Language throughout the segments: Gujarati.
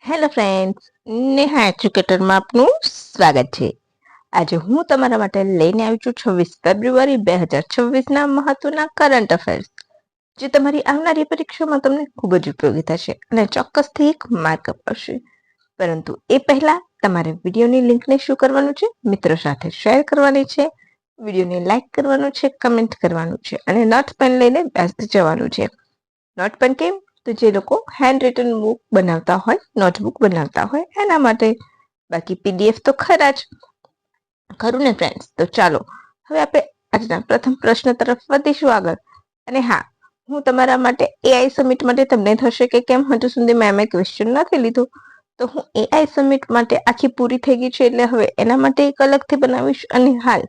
હેલો ફ્રેન્ડ્સ, નેહા એજ્યુકેટરમાં આપનું સ્વાગત છે. આજે હું તમારા માટે લઈને આવી છું 26 ફેબ્રુઆરી 2026ના મહત્વના કરંટ અફેર્સ, જે તમારી આવનારી પરીક્ષામાં તમને ખૂબ જ ઉપયોગી થશે અને ચોક્કસથી એક માર્ક અપાવશે. પરંતુ એ પહેલા તમારે વિડીયોની લિંકને શું કરવાનું છે? મિત્રો સાથે શેર કરવાની છે, વિડીયોને લાઈક કરવાનું છે, કમેન્ટ કરવાનું છે અને નોટ પેન લઈને બેસી જવાનું છે. નોટ પેન કેમ? તો જે લોકો હેન્ડ રિટન બુક બનાવતા હોય, નોટબુક બનાવતા હોય એના માટે. બાકી પીડીએફ તો ખરા જ, ખરું ને ફ્રેન્ડ્સ? તો ચાલો હવે આપણે આજના પ્રથમ પ્રશ્ન તરફ વધીશું આગળ. અને હા, હું તમારા માટે એઆઈ સમિટ માટે તમને થશે કે કેમ હજુ સુધી મેં ક્વેશ્ચન નથી લીધું, તો હું એઆઈ સમિટ માટે આખી પૂરી થઈ ગઈ છે એટલે હવે એના માટે એક અલગથી બનાવીશ. અને હાલ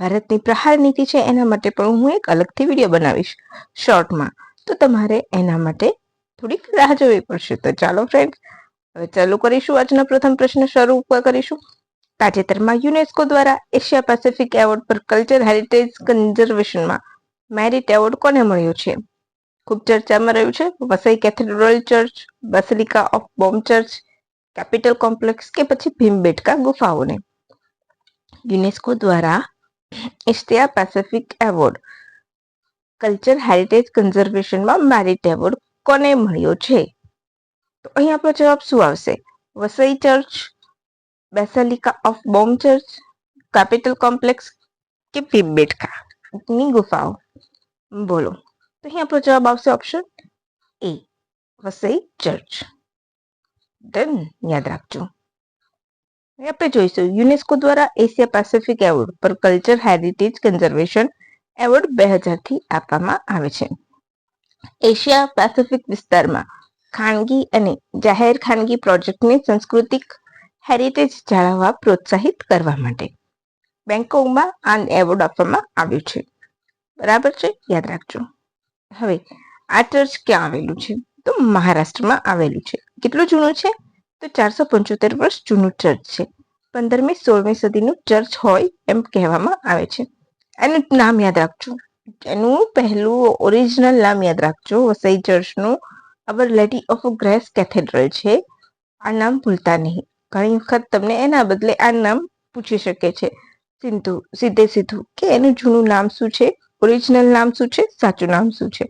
ભારતની પ્રહાર નીતિ છે એના માટે પણ હું એક અલગથી વિડીયો બનાવીશ શોર્ટમાં. તો તમારે એના માટે થોડીક રાહ જોવી પડશે. તો ચાલો ફ્રેન્ડ્સ, હવે ચાલુ કરીશું. આજનો પ્રથમ પ્રશ્ન શરૂ કરીશું. તાજેતરમાં યુનેસ્કો દ્વારા એશિયા પેસિફિક એવોર્ડ પર કલ્ચર હેરિટેજ કન્ઝર્વેશનમાં મેરિટ એવોર્ડ કોને મળ્યો છે? ખૂબ ચર્ચામાં રહ્યું છે Vasai cathedral church, basilica of bomb church, capitol complex કે પછી ભીમબેટકા ગુફાઓને. યુનેસ્કો દ્વારા Asia Pacific award culture heritage કન્ઝર્વેશનમાં મેરિટ એવોર્ડ કોને મળ્યો છે? તો અહીં આપણો જવાબ શું આવશે? Vasai church, basilica of bomb church, capitol complex કે ભીમબેટકા ની ગુફાઓ? બોલો. તો અહીં આપણો જવાબ આવશે ઓપ્શન એ, વસઈ ચર્ચ. ડન, યાદ રાખજો. આપણે જોઈશું યુનેસ્કો દ્વારા એશિયા પેસિફિક એવોર્ડ પર કલ્ચર હેરિટેજ કન્ઝર્વેશન એવોર્ડ 2000થી આપવામાં આવે છે. એશિયા પેસિફિક વિસ્તારમાં ખાનગી અને જાહેર ખાનગી પ્રોજેક્ટને સાંસ્કૃતિક હેરિટેજ જાળવવા પ્રોત્સાહિત કરવા માટે બેંકોકમાં આ એવોર્ડ આપવામાં આવ્યો છે. બરાબર છે? યાદ રાખજો. હવે આ ચર્ચ ક્યાં આવેલું છે? તો મહારાષ્ટ્રમાં આવેલું છે. કેટલું જૂનું છે? તો 475 વર્ષ જૂનું ચર્ચ છે. 15મી-16મી સદીનું ચર્ચ હોય એમ કહેવામાં આવે છે. એનું નામ યાદ રાખજો. એનું પહેલું ઓરિજિનલ નામ યાદ રાખજો. વસઈ ચર્ચનું અવર લેડી ઓફ ગ્રેસ કેથેડ્રલ છે. આ નામ ભૂલતા નહીં. ઘણી વખત તમને એના બદલે આ નામ પૂછી શકે છે સીધું કે એનું જૂનું નામ શું છે, ઓરિજિનલ નામ શું છે, સાચું નામ શું છે.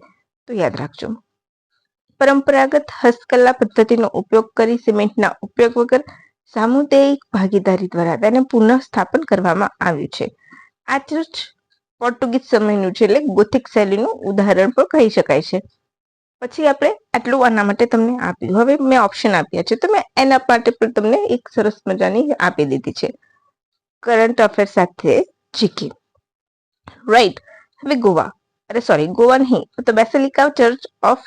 તો યાદ રાખજો. પરંપરાગત હસ્તકલા પદ્ધતિનો ઉપયોગ કરી સિમેન્ટના ઉપયોગ વગર સામુદાયિક ભાગીદારી દ્વારા તેને પુનઃસ્થાપન કરવામાં આવ્યું છે. આ ચર્ચ પોર્ટુગીઝ સમયનું છે, એટલે ગોથિક શૈલીનું ઉદાહરણ પણ કહી શકાય છે. પછી આપણે આટલું આના માટે તમને આપ્યું. હવે મેં ઓપ્શન આપ્યા છે, તો મેં એના માટે પણ તમને એક સરસ મજાની આપી દીધી છે કરંટ અફેર સાથે જીકે. રાઈટ. હવે ગોવા, ગોવા નહીં તો basilica church of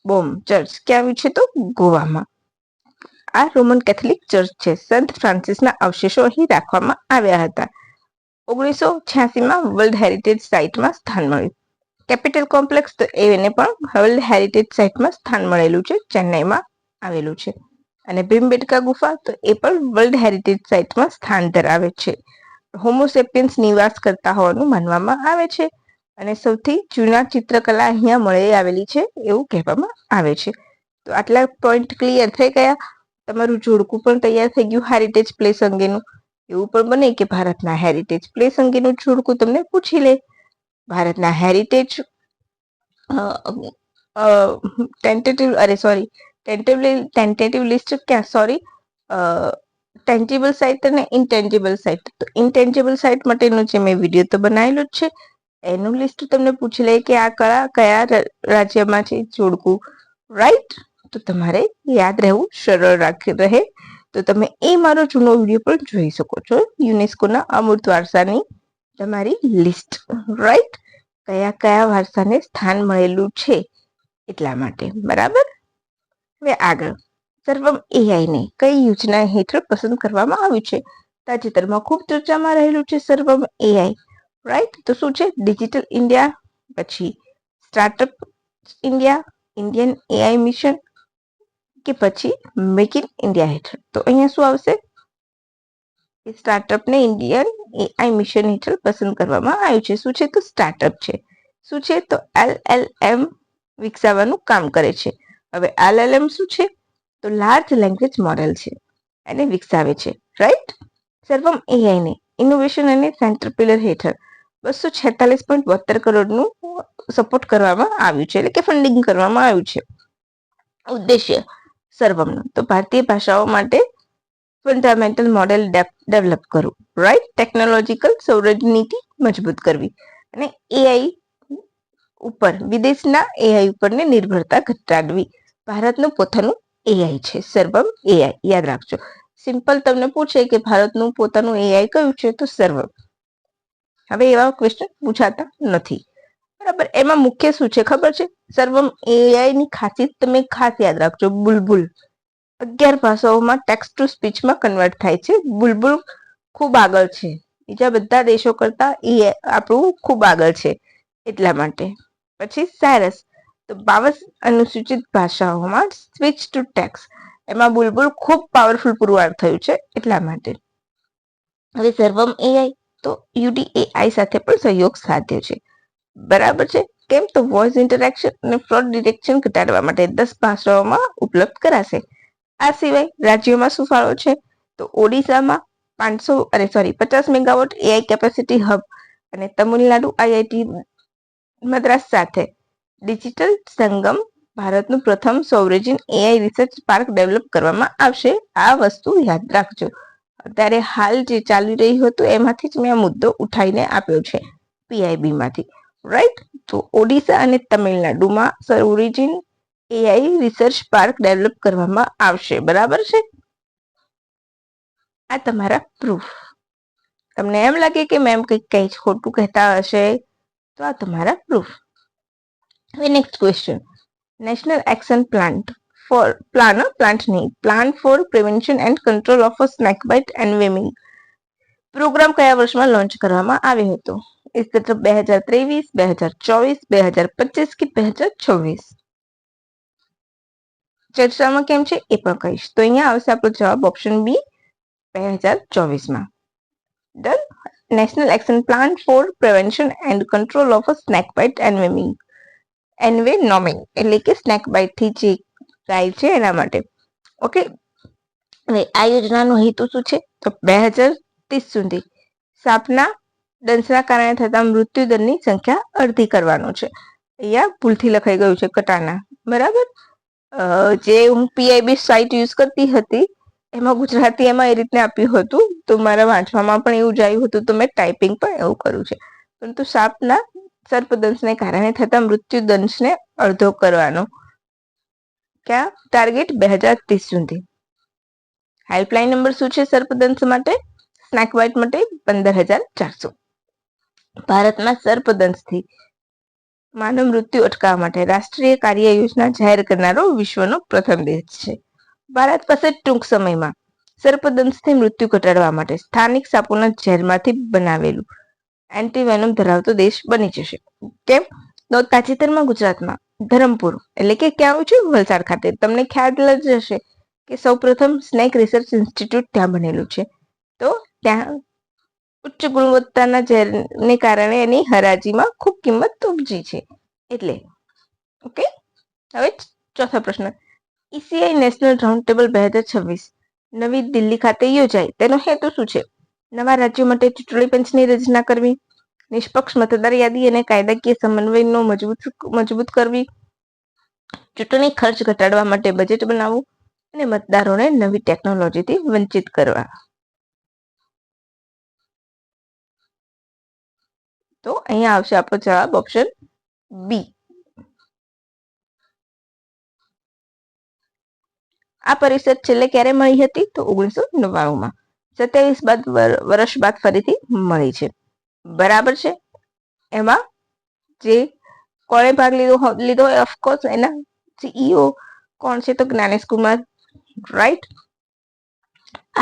bomb church ક્યાં આવ્યું છે? તો ગોવામાં. આ રોમન કેથોલિક ચર્ચ છે. સંત ફ્રાન્સિસના અવશેષો અહીં રાખવામાં આવ્યા હતા. 1986માં વર્લ્ડ હેરિટેજ સાઇટમાં સ્થાન મળ્યું. કેપિટલ કોમ્પ્લેક્સ તો એને પણ વર્લ્ડ હેરિટેજ સાઇટમાં સ્થાન મળેલું છે, ચેન્નઈમાં આવેલું છે. અને ભીમબેટકા ગુફા તો એ પણ વર્લ્ડ હેરિટેજ સાઇટમાં સ્થાન ધરાવે છે. હોમોસેપિયન્સ નિવાસ કરતા હોવાનું માનવામાં આવે છે. અને સૌથી જૂના ચિત્રકલા અહીંયા મળી આવેલી છે એવું કહેવામાં આવે છે. તો આટલા પોઈન્ટ ક્લિયર થઈ ગયા. તમારું જોડકું પણ તૈયાર થઈ ગયું હેરિટેજ પ્લેસ અંગેનું. એવું પણ બને કે ભારતના હેરિટેજ પ્લેસ અંગેનું જોડકું તમને પૂછી લે. ભારતના હેરિટેજ ટેન્ટેટિવ લિસ્ટ ક્યાં ટેન્જિબલ સાઇટ અને ઇનટેન્જિબલ સાઇટ. તો ઇનટેન્જિબલ સાઇટ માટેનો જે મેં વિડીયો તો બનાવેલો જ છે, એનું લિસ્ટ તમને પૂછી લે કે આ કયા રાજ્યમાં છે જોડકું. રાઈટ. તો તમારે યાદ રહેવું સરળ રહે. તો તમે એ મારો જૂનો વિડીયો પણ જોઈ શકો છો. યુનેસ્કોના અમૂર્ત વારસાની તમારી લિસ્ટ. રાઈટ. કયા વારસાને સ્થાન મળેલું છે એટલા માટે. બરાબર. હવે આગળ, સર્વમ એઆઈને કઈ યોજના હેઠળ પસંદ કરવામાં આવ્યું છે? તાજેતરમાં ખૂબ ચર્ચામાં રહેલું છે સર્વમ એઆઈ. રાઈટ. તો શું છે? ડિજિટલ ઇન્ડિયા, પછી startup India, Indian AI mission કે પછી મેક ઇન ઇન્ડિયા હેઠળ. તો અહીંયા શું આવશે? સ્ટાર્ટઅપને ઇન્ડિયન એઆઈ મિશન હેઠળ પસંદ કરવામાં આવ્યું છે. શું છે? તો સ્ટાર્ટઅપ છે. શું છે? તો LLM વિકસાવવાનું કામ કરે છે. હવે LLM શું છે? તો લાર્જ લેંગ્વેજ મોડેલ છે, એને વિકસાવે છે. રાઈટ. સર્વમ એઆઈને ઇનોવેશન અને સેન્ટર પિલર હેઠળ 246.72 કરોડનું સપોર્ટ કરવામાં આવ્યું છે, એટલે કે ફંડિંગ કરવામાં આવ્યું છે. ઉદ્દેશ્ય સર્વમનો તો ભારતીય ભાષાઓ માટે ફંડામેન્ટલ મોડેલ ડેવલપ કરવું, રાઈટ. ટેકનોલોજીકલ સોવરેનિટી મજબૂત કરવી અને એઆઈ ઉપર વિદેશના એઆઈ ઉપરની નિર્ભરતા ઘટાડવી. ભારતનું પોતાનું એઆઈ છે સર્વમ એઆઈ, યાદ રાખજો. સિમ્પલ તમને પૂછે કે ભારતનું પોતાનું એઆઈ કયું છે, તો સર્વમ. હવે એવા ક્વેશ્ચન પૂછાતા નથી, બરાબર. એમાં મુખ્ય શું છે ખબર છે? સર્વમ એઆઈ ની ખાસિયત તમે ખાસ યાદ રાખજો. બુલબુલ 11 ભાષાઓમાં ટેક્સ્ટ ટુ સ્પીચમાં કન્વર્ટ થાય છે. બુલબુલ ખૂબ આગળ છે, બીજા બધા દેશો કરતા એ આપણું ખૂબ આગળ છે, એટલા માટે. પછી સાયરસ તો 52 અનુસૂચિત ભાષાઓમાં સ્વિચ ટુ ટેક્સ્ટ, એમાં બુલબુલ ખૂબ પાવરફુલ પુરવાર થયું છે, એટલા માટે. હવે સર્વમ એઆઈ તો યુડીએઆઈ સાથે પણ સહયોગ સાધ્યો છે, બરાબર છે. કેમ? તો વોઇસ ઇન્ટરેક્શન અને ફ્રોડ ડિટેક્શન ઘટાડવા માટે 10 ભાષાઓમાં ઉપલબ્ધ કરાશે. આ સિવાય રાજ્યોમાં શું ફાળો છે? તો ઓડિશામાં 50 મેગાવોટ એઆઈ કેપેસિટી હબ અને તમિલનાડુ આઈઆઈટી મદ્રાસ સાથે ડિજિટલ સંગમ ભારતનું પ્રથમ સોવરેજિન એઆઈ રિસર્ચ પાર્ક ડેવલપ કરવામાં આવશે. આ વસ્તુ યાદ રાખજો. અત્યારે હાલ જે ચાલી રહ્યું હતું એમાંથી જ મેં આ મુદ્દો ઉઠાઈને આપ્યો છે, પીઆઈબી માંથી. રાઈટ. તો ઓડિશા અને તમિલનાડુમાં સોવરેજિન એઆઈ રિસર્ચ પાર્ક ડેવલપ કરવામાં આવશે, બરાબર છે. આ તમારા પ્રૂફ. તમને એમ લાગે કે મેમ કંઈ ખોટું કહેતા હશે, તો આ તમારા પ્રૂફ. હવે next question. National action plan for prevention and control of snakebite and venoming programme કયા વર્ષમાં લોન્ચ કરવામાં આવ્યો હતો? 2023, 2024, 2025 કે 2026? ચર્ચામાં કેમ છે એ પણ કહીશ. તો અહીંયા આવશે આપણો જવાબ ઓપ્શન બી, 2024માં. Done. National action plan for prevention and control of snakebite and venoming, envenoming, એટલે કે સ્નેક બાઇટ થી જે થાય છે એના માટે. ઓકે. હવે આ યોજનાનો હેતુ શું છે? તો 2030 સુધી સાપના દંશના કારણે થતા મૃત્યુદરની સંખ્યા અડધી કરવાનો છે. અહીંયા ભૂલથી લખાઈ ગયું છે કટાના, બરાબર. જે હું પીઆઈબી સાઇટ યુઝ કરતી હતી એમાં ગુજરાતી એમાં એ રીતને આપ્યું હતું, તો મારા વાંચવામાં પણ એવું જ આવ્યું હતું, તો મેં ટાઈપિંગ પણ એવું કર્યું છે. પરંતુ સાપના સર્પદંશને કારણે થતા મૃત્યુદંશને અડધો કરવાનો. ક્યાં ટાર્ગેટ? 2030 સુધી. હેલ્પલાઇન નંબર શું છે સર્પદંશ માટે? સ્નેક બાઇટ માટે 15,400. ભારતમાં સર્પદંશથી માનવ મૃત્યુ અટકાવવા માટે રાષ્ટ્રીય કાર્ય યોજના જાહેર કરનારો વિશ્વનો પ્રથમ દેશ છે. ભારત પાસે ટૂંક સમયમાં સર્પદંશથી મૃત્યુ ઘટાડવા માટે સ્થાનિક સાપોના ઝેરમાંથી બનાવેલું એન્ટીવેનમ ધરાવતો દેશ બની જશે. કેમ? તો તાજેતરમાં ગુજરાતમાં ધરમપુર, એટલે કે ક્યાં છે? વલસાડ ખાતે. તમને ખ્યાલ જ હશે કે સૌપ્રથમ સ્નેક રિસર્ચ ઇન્સ્ટિટ્યૂટ ત્યાં બનેલું છે. તો ત્યાં ઉચ્ચ ગુણવત્તાના ઝેરને કારણે એની હરાજીમાં ખૂબ કિંમત ઉપજી છે, એટલે. ઓકે. હવે ચોથો પ્રશ્ન. ઈસીઆઈ નેશનલ રાઉન્ડ ટેબલ 2026 નવી દિલ્હી ખાતે યોજાય, તેનો હેતુ શું છે? નવા રાજ્યો માટે ચૂંટણી પંચની રચના કરવી, નિષ્પક્ષ મતદાર યાદી અને કાયદાકીય સમન્વયનો મજબૂત કરવી, ચૂંટણી ખર્ચ ઘટાડવા માટે બજેટ બનાવવું અને મતદારોને નવી ટેકનોલોજીથી વંચિત કરવા. તો અહીંયા આવશે આપણો જવાબ ઓપ્શન બી. આ પરિષદ છેલ્લે ક્યારે મળી હતી? તો 1999માં. 27 વર્ષ બાદ ફરીથી મળી છે, બરાબર છે. એમાં જે કોણે ભાગ લીધો ઓફકોર્સ એના સીઈઓ કોણ છે? તો જ્ઞાનેશ કુમાર, રાઈટ.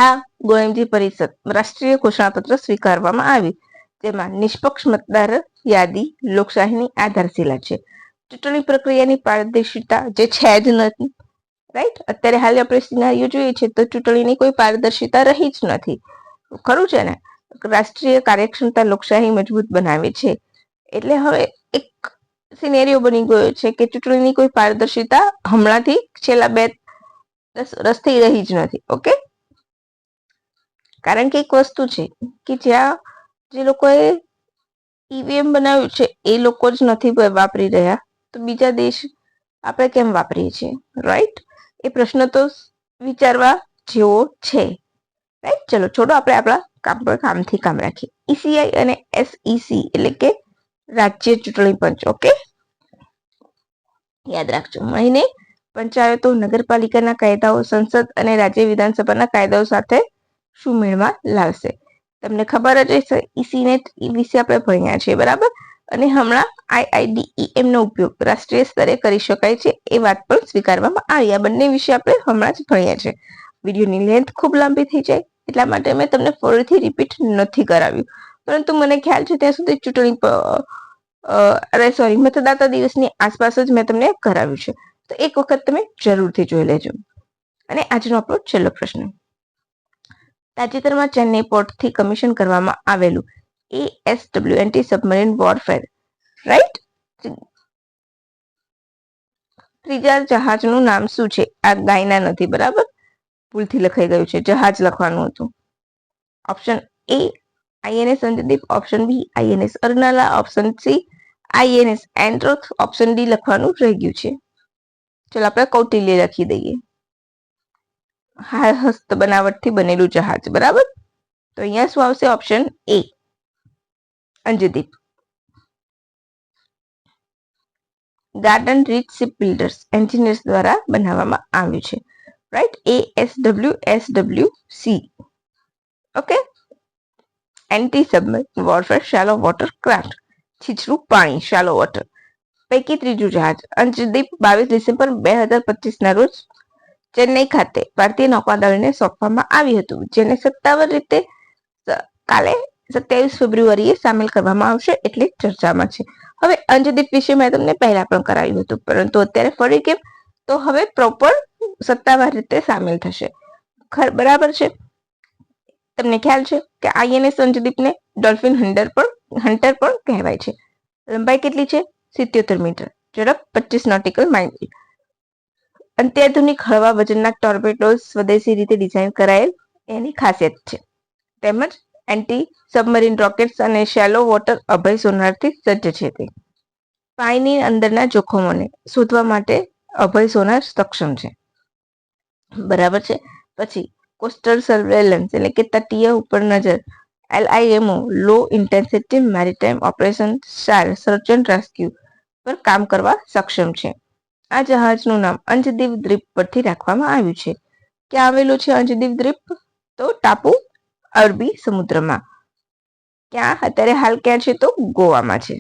આ ગોએમજી પરિષદ રાષ્ટ્રીય ઘોષણાપત્ર સ્વીકારવામાં આવ્યું, જેમાં નિષ્પક્ષ મતદાર યાદી લોકશાહીની આધારશિલા છે. ચૂંટણી પ્રક્રિયાની પારદર્શિતા જે છે જ નથી, રાઈટ. અત્યારે હાલ આપણે સિનારીઓ જોઈએ છે તો ચૂંટણીની કોઈ પારદર્શિતા રહી જ નથી, ખરું છે ને. રાષ્ટ્રીય કાર્યક્ષમતા લોકશાહી મજબૂત બનાવે છે, એટલે હવે એક સિનેરિયો બની ગયો છે કે ચૂંટણીની કોઈ પારદર્શિતા હમણાંથી છેલ્લા રસ થઈ રહી જ નથી. ઓકે, કારણ કે એક વસ્તુ છે કે જ્યાં જે લોકોએ ઈવીએમ બનાવ્યું છે એ લોકો જ નથી વાપરી રહ્યા, તો બીજા દેશ આપણે કેમ વાપરીએ છીએ? રાઈટ, એ પ્રશ્ન તો વિચારવા જેવો છે. રાઈટ, ચલો છોડો, આપણે આપણા કામ પર કામથી કામ રાખીએ. ઈસીઆઈ અને એસઈસી એટલે કે રાજ્ય ચૂંટણી પંચ. ઓકે, યાદ રાખજો. મહિને પંચાયતો, નગરપાલિકાના કાયદાઓ સંસદ અને રાજ્ય વિધાનસભાના કાયદાઓ સાથે સુમેળમાં લાવશે. તમને ખબર જ હશે, ઈસીનેટ વિશે આપણે ભણ્યા છે, બરાબર? અને હમણાં આઈઆઈડીઈએમ નો ઉપયોગ રાષ્ટ્રીય સ્તરે કરી શકાય છે એ વાત પણ સ્વીકારવામાં આવી. આ બંને વિશે આપણે હમણાં જ ભણ્યા છે. વિડીયોની લેન્થ ખૂબ લાંબી થઈ જાય એટલા માટે મેં તમને ફરીથી રિપીટ નથી કરાવ્યું, પરંતુ મને ખ્યાલ છે ત્યાં સુધી મતદાતા દિવસની આસપાસ જ મેં તમને કરાવ્યું છે, તો એક વખત તમે જરૂરથી જોઈ લેજો. અને આજનો આપણો છેલ્લો પ્રશ્ન. તાજેતરમાં ચેન્નઈ પોર્ટથી કમિશન કરવામાં આવેલું ASW anti submarine warfare, right, ત્રીજા જહાજનું નામ શું છે? આ ગાયના નથી, બરાબર, ભૂલથી લખાઈ ગયું છે, જહાજ લખવાનું હતું. Option A INS Anjadip, option B INS Arnala, option C INS Androth, option D લખવાનું રહી ગયું છે. ચલો આપણે કૌટિલ્ય લખી દઈએ. હસ્ત બનાવટથી બનેલું જહાજ, બરાબર. તો અહીંયા શું આવશે? Option A Anjadip. Garden Reach Shipbuilders Engineers દ્વારા બનાવવામાં આવ્યું છે, right, ASWSWC. Okay, anti submarine warfare shallow water craft, છીછરું પાણી, શેલો વોટર. પૈકી ત્રીજું જહાજ અંજદીપ 22 ડિસેમ્બર 2025 ના રોજ ચેન્નઈ ખાતે ભારતીય નૌકાદળને સોંપવામાં આવ્યું હતું, જેને સત્તાવાર રીતે કાલે 27 ફેબ્રુઆરીએ સામેલ કરવામાં આવશે એટલે ચર્ચામાં છે. હવે અંજદીપ વિશે મેં તમને પહેલા પણ કરાવ્યું હતું, પરંતુ અત્યારે ફરી કેમ? તો હવે પ્રોપર સત્તાવાર રીતે સામેલ થશે, બરાબર છે? તમને ખ્યાલ છે કે આઈએનએસ અંજદીપને ડોલ્ફિન હન્ટર પણ કહેવાય છે. લંબાઈ કેટલી છે? 77 મીટર. ઝડપ 25 નોટિકલ માઇલ. અત્યાધુનિક હળવા વજનના ટોર્પેડોઝ સ્વદેશી રીતે ડિઝાઇન કરાયેલ એની ખાસિયત છે. તેમજ એન્ટી સબમરીન રોકેટ્સ અને શેલો વોટર અભય સોનારથી સજ્જ છે. તે પાણીની અંદરના જોખમોને શોધવા માટે અભય સોનાર સક્ષમ છે, બરાબર છે. પછી કોસ્ટલ સર્વેલન્સ એટલે કે તટીય ઉપર નજર, LIMO low intensity maritime operation search and rescue પર કામ કરવા સક્ષમ છે. આ જહાજનું નામ અંજદીપ દ્વીપ પરથી રાખવામાં આવ્યું છે. ક્યાં આવેલું છે અંજદીપ દ્વીપ? તો ટાપુ અરબી સમુદ્રમાં. ક્યાં? અત્યારે હાલ ક્યાં છે? તો ગોવામાં છે.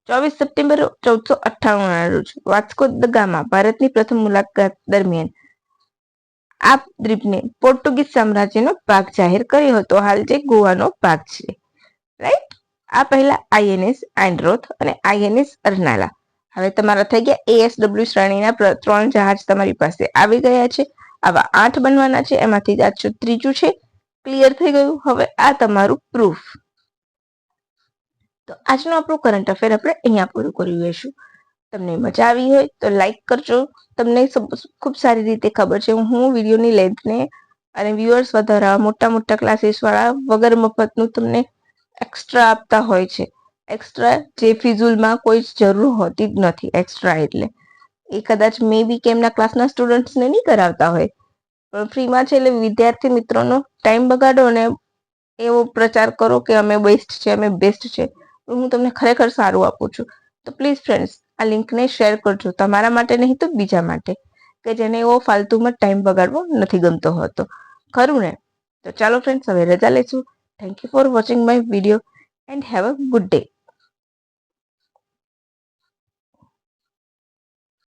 24 સપ્ટેમ્બર 1498 ના રોજ વાસ્કો દ ગામા ભારતની પ્રથમ મુલાકાત દરમિયાન આ દ્વીપને પોર્ટુગીઝ સામ્રાજ્યનો ભાગ જાહેર કર્યો હતો, હાલ જે ગોવાનો ભાગ છે, રાઈટ. આ પહેલા આઈએનએસ એન્ડ્રોથ અને આઈએનએસ અરનાલા. હવે તમારા થઈ ગયા ASW શ્રેણીના 3 જહાજ તમારી પાસે આવી ગયા છે. આવા 8 બનવાના છે, એમાંથી આ ત્રીજું છે. ક્લિયર થઈ ગયું? હવે આ તમારું પ્રૂફ. તો આજનું આપણું કરંટ અફેર આપણે અહીંયા પૂરું કરી લઈશું. તમને મજા આવી હોય તો લાઈક કરજો. તમને ખૂબ સારી રીતે ખબર છે હું વિડીયોની લેન્થને અને વ્યુઅર્સ વધારવા મોટા ક્લાસીસ વાળા વગર મફતનું તમને એક્સ્ટ્રા આપતા હોય છે. એક્સ્ટ્રા જે ફિઝુલમાં કોઈ જરૂર હોતી જ નથી. એક્સ્ટ્રા એટલે એ કદાચ મે બી કે એમના ક્લાસના સ્ટુડન્ટ્સને નહીં કરાવતા હોય, પણ ફ્રીમાં છે એટલે વિદ્યાર્થી મિત્રોનો ટાઈમ બગાડો અને એવો પ્રચાર કરો કે અમે બેસ્ટ છે, અમે બેસ્ટ છે. હું તમને ખરેખર સારું આપું છું. તો પ્લીઝ ફ્રેન્ડ્સ, આ લિંકને શેર કરજો, તમારા માટે નહીં તો બીજા માટે, કે જેને એવો ફાલતુમાં ટાઈમ બગાડવો નથી ગમતો હોતો, ખરું ને? તો ચાલો ફ્રેન્ડ્સ, હવે રજા લઈશું. Thank you for watching my video and have a good day.